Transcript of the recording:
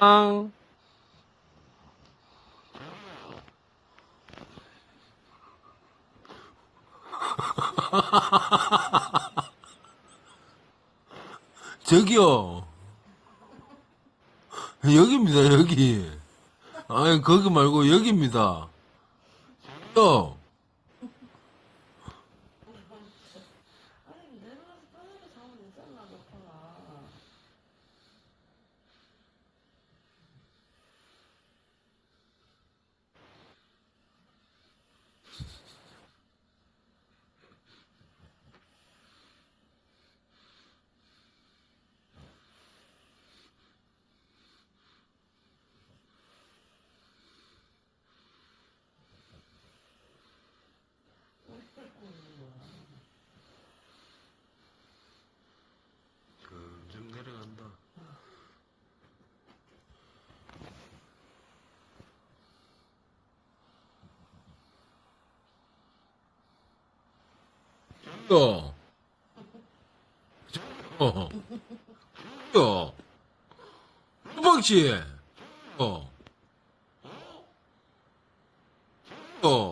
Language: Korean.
앙. 저기요. 여기입니다, 여기. 아니, 거기 말고 여기입니다. 요. 아니 내려가서 편하게 자면 되잖아 너파가. 점점 내려간다. 요. 어. 요. 수박씨. 어. 어.